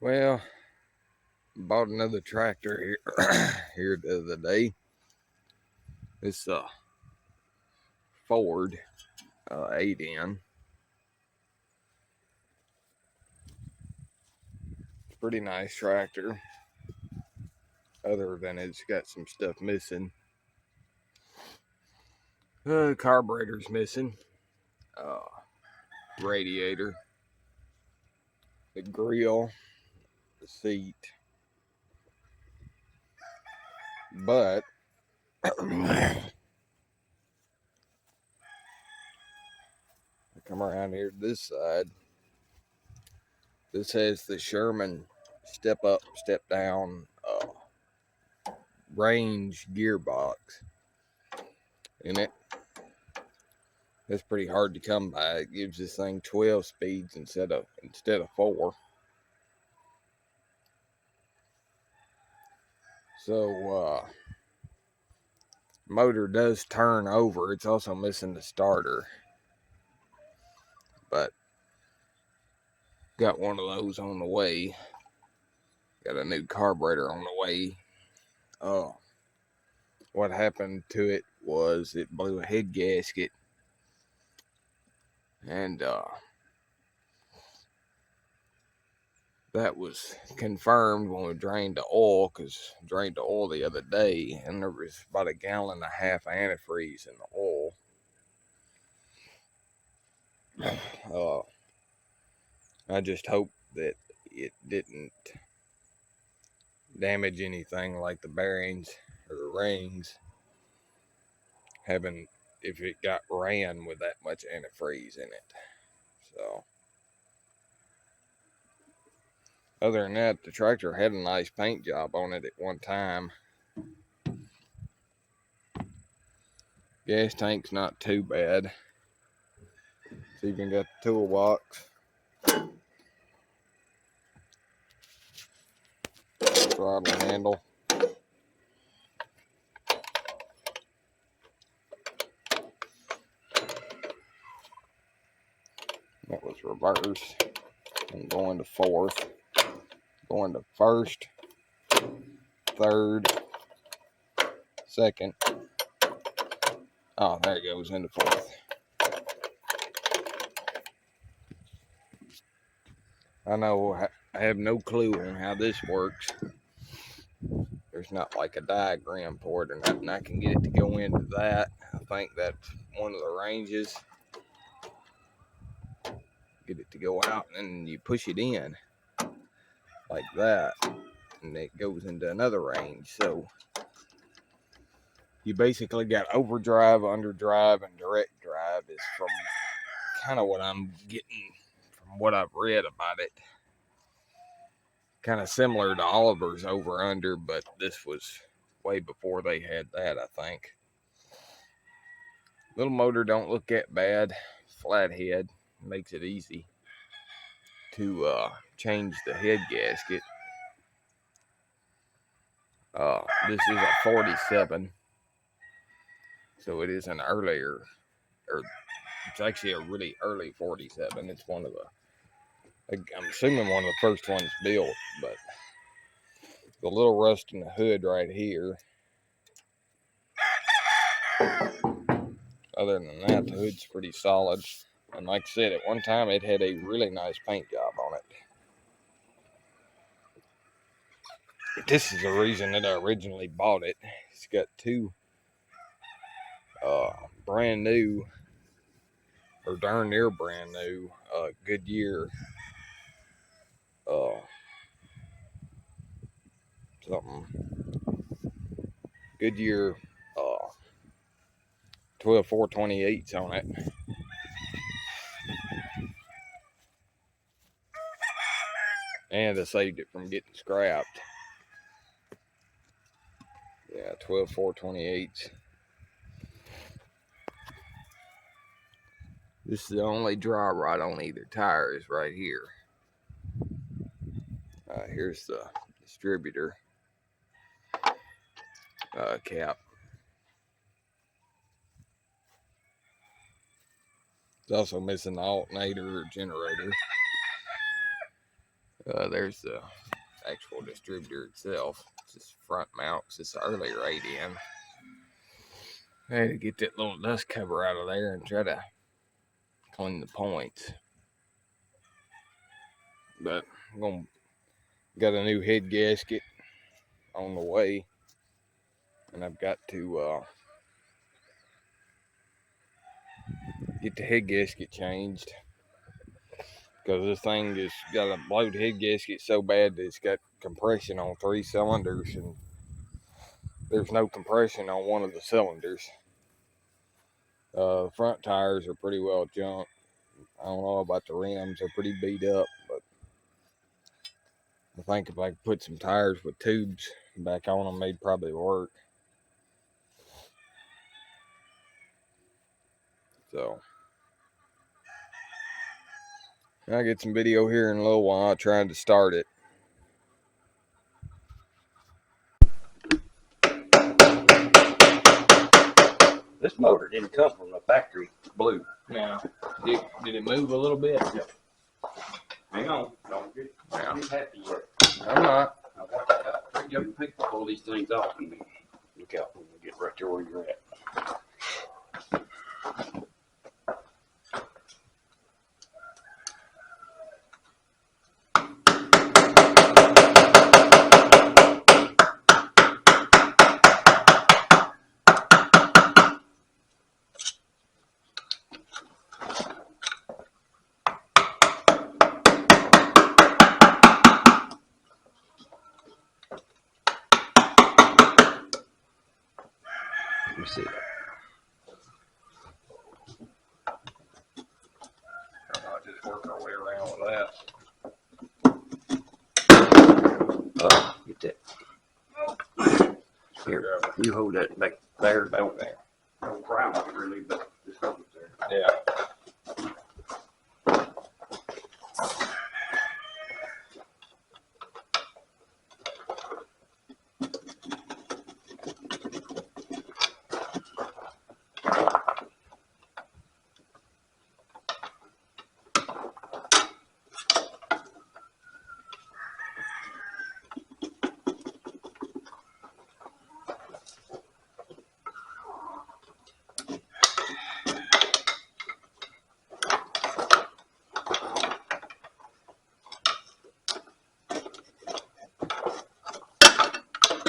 Well, bought another tractor here here the other day. It's a Ford 8N. It's a pretty nice tractor, other than it's got some stuff missing. Carburetor's missing. Radiator, the grill, the seat. But I come around here to this side. This has the Sherman step up, step down range gearbox in it. It's pretty hard to come by. It gives this thing 12 speeds instead of 4. So motor does turn over. It's also missing the starter, but got one of those on the way. Got a new carburetor on the way. What happened to it was it blew a head gasket, and that was confirmed when we drained the oil, because I drained the oil the other day, and there was about 1.5 gallons of antifreeze in the oil. I just hope that it didn't damage anything like the bearings or the rings, if it got ran with that much antifreeze in it. So other than that, the tractor had a nice paint job on it at one time. Gas tank's not too bad. It's even got the toolbox. Throttle handle. That was reverse. I'm going to fourth. Going to first, third, second. Oh, there it goes into fourth. I know I have no clue on how this works. There's not like a diagram for it or nothing. I can get it to go into that. I think that's one of the ranges. Get it to go out, and then you push it in like that, and it goes into another range. So you basically got overdrive, underdrive, and direct drive is from kind of what I'm getting from what I've read about it. Kind of similar to Oliver's over under, but this was way before they had that, I think. Little motor don't look that bad. Flathead makes it easy to change the head gasket. This is a 47, so it is an earlier, or it's actually a really early 47. It's one of the, I'm assuming one of the first ones built, but the little rust in the hood right here. Other than that, the hood's pretty solid. And like I said, at one time it had a really nice paint job on it. This is the reason that I originally bought it. It's got two brand new, or darn near brand new, Goodyear Goodyear 12.428s on it. And I saved it from getting scrapped. Yeah, 12.428s. This is the only dry rot on either tire is right here. Here's the distributor cap. It's also missing the alternator or generator. There's the actual distributor itself. It's just front mounts. It's the earlier 8N. I had to get that little dust cover out of there and try to clean the points. But I'm got a new head gasket on the way, and I've got to get the head gasket changed, because this thing just got a blowed head gasket so bad that it's got compression on 3 cylinders, and there's no compression on one of the cylinders. The front tires are pretty well junked. I don't know about the rims; they're pretty beat up, but I think if I could put some tires with tubes back on them, they'd probably work. So I'll get some video here in a little while trying to start it. This motor didn't come from the factory blue. Now, did it move a little bit? Yep. Hang on. Don't get happy yet. I'm not. You can pull these things off and look out when we get right there where you're at. Let me see. I'll just work our way around with that. Get that. Here, you hold that back there. Don't cry on it really, but just hold it there. Yeah.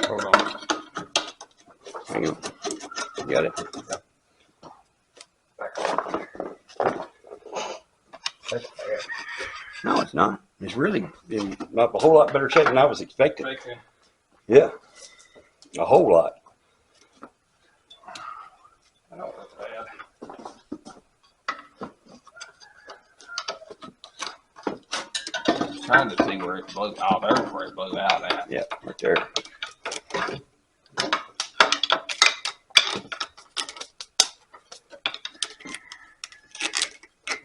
Hold on. Hang on. You got it? That's bad. No, it's not. It's really in a whole lot better shape than I was expecting. Making Yeah. A whole lot. Oh, that's bad. Trying to see where it blew. Oh, there's where it blew out at. Yeah, right there.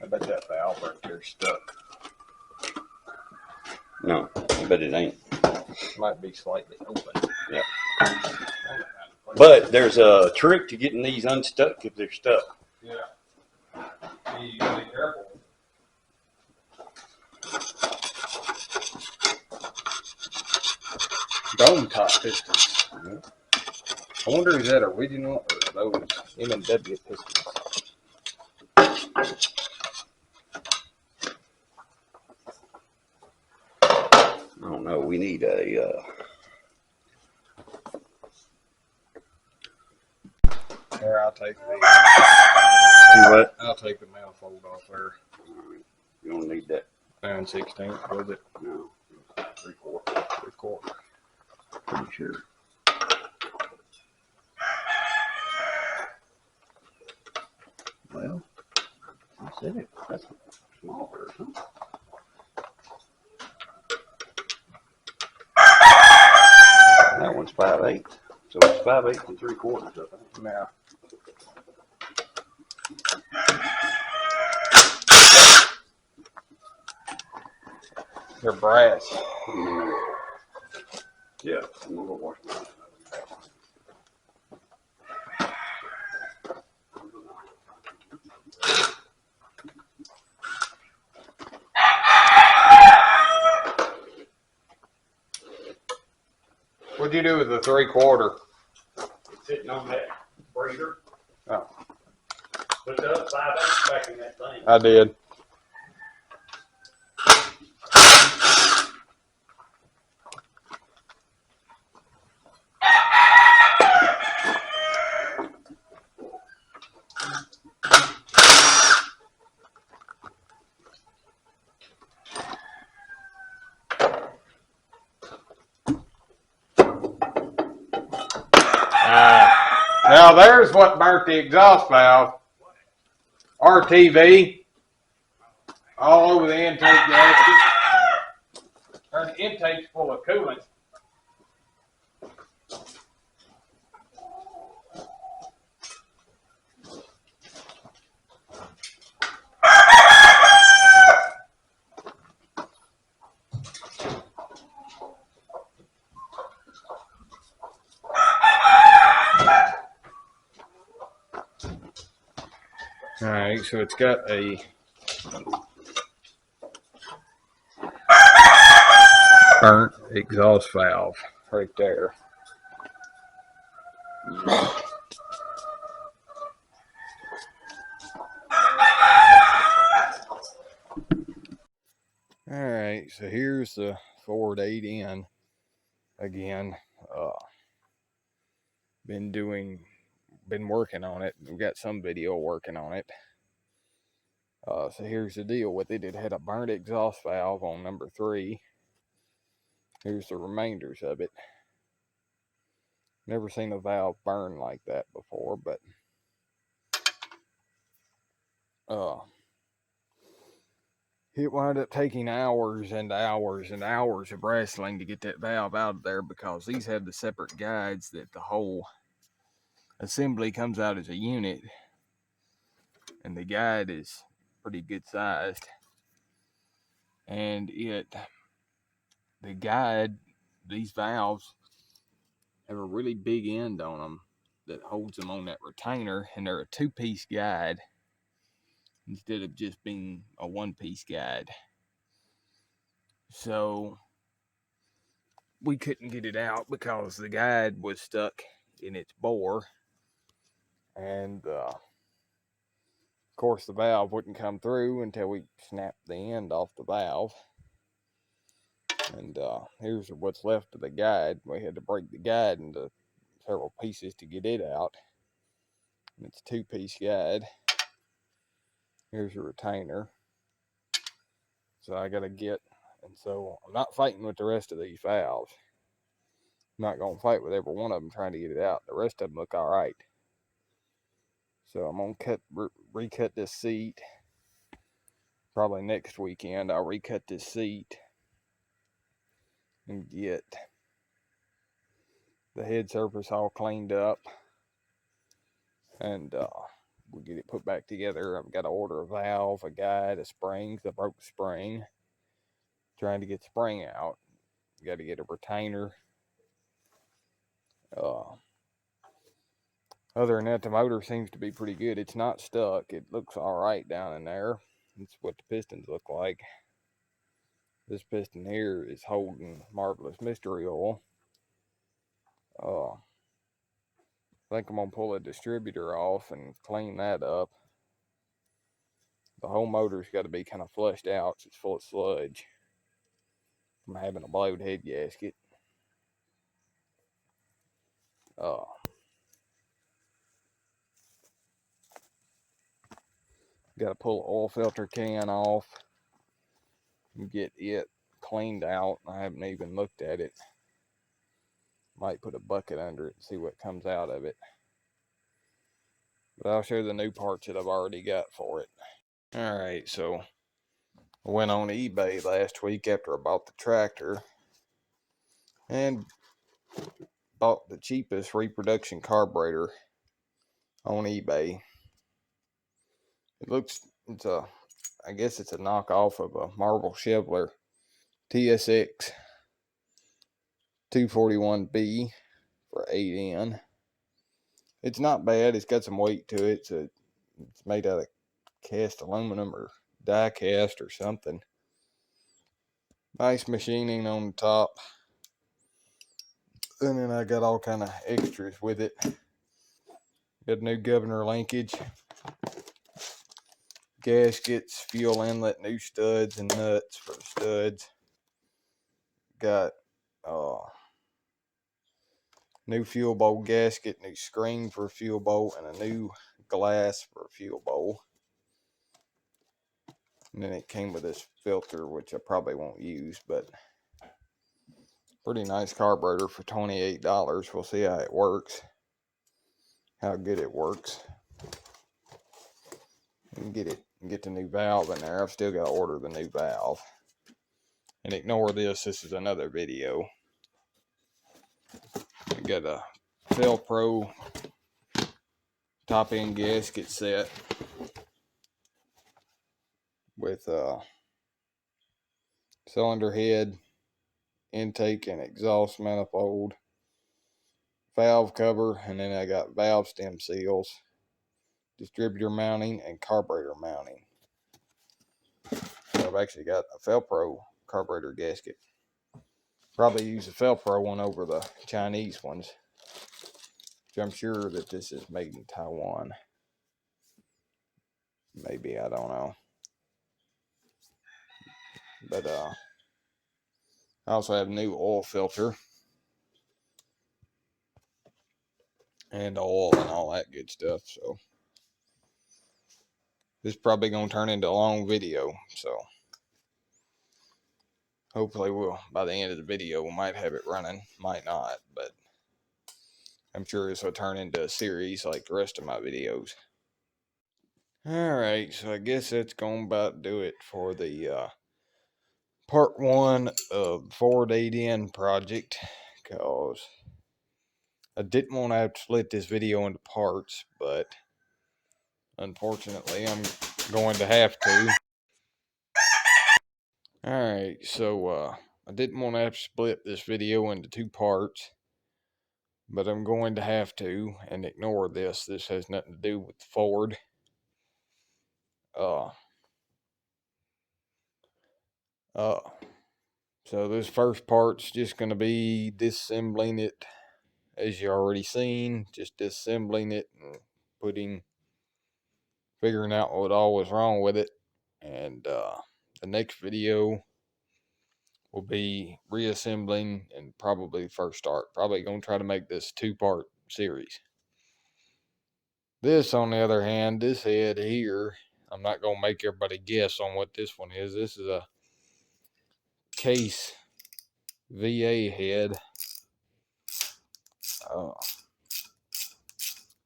I bet that valve right there's stuck. No, I bet it ain't. Might be slightly open. Yeah. But there's a trick to getting these unstuck if they're stuck. Yeah. You gotta be careful. Dome top pistons. Yeah. I wonder is that original or those M&W pistons? I don't know. We need a. Here, I'll take the. Do what? I'll take the manifold off there. You don't need that. 9/16 was it? No. 3/4. 3/4. Pretty sure. Well, I said it. That's a small version. That one's 5/8. So it's 5/8 and 3/4, I think. Now. They're brass. Yeah, I'm gonna go wash mine. What'd you do with the 3/4? It's sitting on that breather. Oh. Put the other 5/8 back in that thing. I did. Now there's what burnt the exhaust valve. RTV. All over the intake gasket. Or the intake's full of coolant. Alright, so it's got a burnt exhaust valve right there. Alright, so here's the Ford 8N again. Been working on it. We've got some video working on it. So here's the deal with it. It had a burnt exhaust valve on number 3. Here's the remainders of it. Never seen a valve burn like that before, but it wound up taking hours and hours and hours of wrestling to get that valve out of there, because these have the separate guides that the whole assembly comes out as a unit, and the guide is pretty good sized, and the guide, these valves have a really big end on them that holds them on that retainer, and they're a 2-piece guide instead of just being a 1-piece guide. So we couldn't get it out because the guide was stuck in its bore, and of course the valve wouldn't come through until we snapped the end off the valve. And here's what's left of the guide. We had to break the guide into several pieces to get it out. And it's a 2-piece guide. Here's your retainer. So I gotta and so I'm not fighting with the rest of these valves. I'm not gonna fight with every one of them trying to get it out. The rest of them look all right. So I'm gonna recut this seat. Probably next weekend I'll recut this seat and get the head surface all cleaned up, and we'll get it put back together. I've got to order a valve, a guide, a spring. I broke the spring. Trying to get the spring out. Got to get a retainer. Other than that, the motor seems to be pretty good. It's not stuck. It looks all right down in there. That's what the pistons look like. This piston here is holding Marvelous Mystery Oil. I think I'm gonna pull a distributor off and clean that up. The whole motor's got to be kind of flushed out. So it's full of sludge from having a blowed head gasket. Got to pull the oil filter can off and get it cleaned out. I haven't even looked at it. Might put a bucket under it and see what comes out of it. But I'll show the new parts that I've already got for it. Alright, so I went on eBay last week after I bought the tractor and bought the cheapest reproduction carburetor on eBay. I guess it's a knockoff of a Marvel Chevrolet TSX 241B for 8N. It's not bad. It's got some weight to it. So it's made out of cast aluminum or die cast or something. Nice machining on the top. And then I got all kind of extras with it. Got a new governor linkage, gaskets, fuel inlet, new studs and nuts for the studs. Got new fuel bowl gasket, new screen for a fuel bowl, and a new glass for a fuel bowl. And then it came with this filter, which I probably won't use, but pretty nice carburetor for $28. We'll see how it works, how good it works. And get the new valve in there. I've still got to order the new valve. And ignore this. This is another video. I got a Fel-Pro top end gasket set with cylinder head, intake and exhaust manifold, valve cover, and then I got valve stem seals, distributor mounting, and carburetor mounting. So I've actually got a Fel-Pro carburetor gasket. Probably use the Fel-Pro one over the Chinese ones, which I'm sure that this is made in Taiwan. Maybe, I don't know. But I also have a new oil filter and oil and all that good stuff. So this is probably going to turn into a long video. So hopefully by the end of the video, we might have it running. Might not, but I'm sure this will turn into a series like the rest of my videos. Alright, so I guess that's going to about do it for the part 1 of Ford 8N project, because I didn't want to have to split this video into parts, but unfortunately I'm going to have to. Alright, so I didn't want to have to split this video into 2 parts, but I'm going to have to, and ignore this. This has nothing to do with Ford. So this first part's just going to be disassembling it, as you already seen, just disassembling it and figuring out what all was wrong with it. And the next video will be reassembling and probably first start. Probably going to try to make this 2-part series. This, on the other hand, this head here, I'm not going to make everybody guess on what this one is. This is a Case VA head.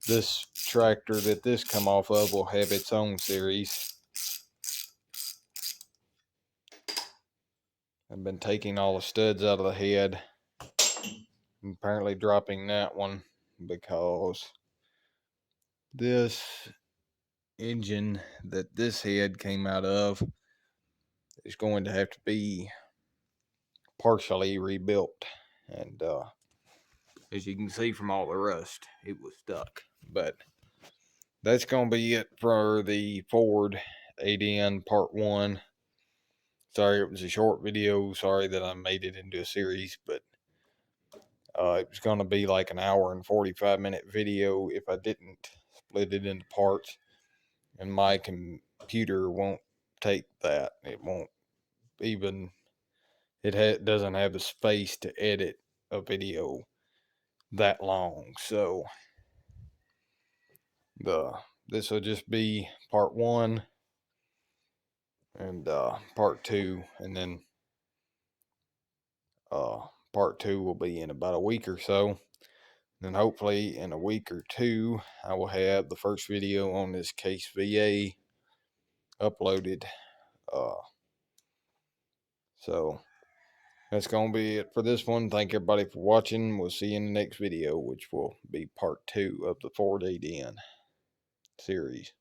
This tractor that this come off of will have its own series. I've been taking all the studs out of the head, and apparently dropping that one, because this engine that this head came out of is going to have to be partially rebuilt. And as you can see from all the rust, it was stuck. But that's going to be it for the Ford 8N part 1. Sorry it was a short video. Sorry that I made it into a series, but it was going to be like an hour and 45-minute video if I didn't split it into parts. And my computer won't take that. It won't even, doesn't have the space to edit a video that long. So this will just be part 1 and part 2, and then part 2 will be in about a week or so. Then hopefully in a week or 2 I will have the first video on this Case VA uploaded. So that's gonna be it for this one. Thank everybody for watching. We'll see you in the next video, which will be part 2 of the Ford 8N series.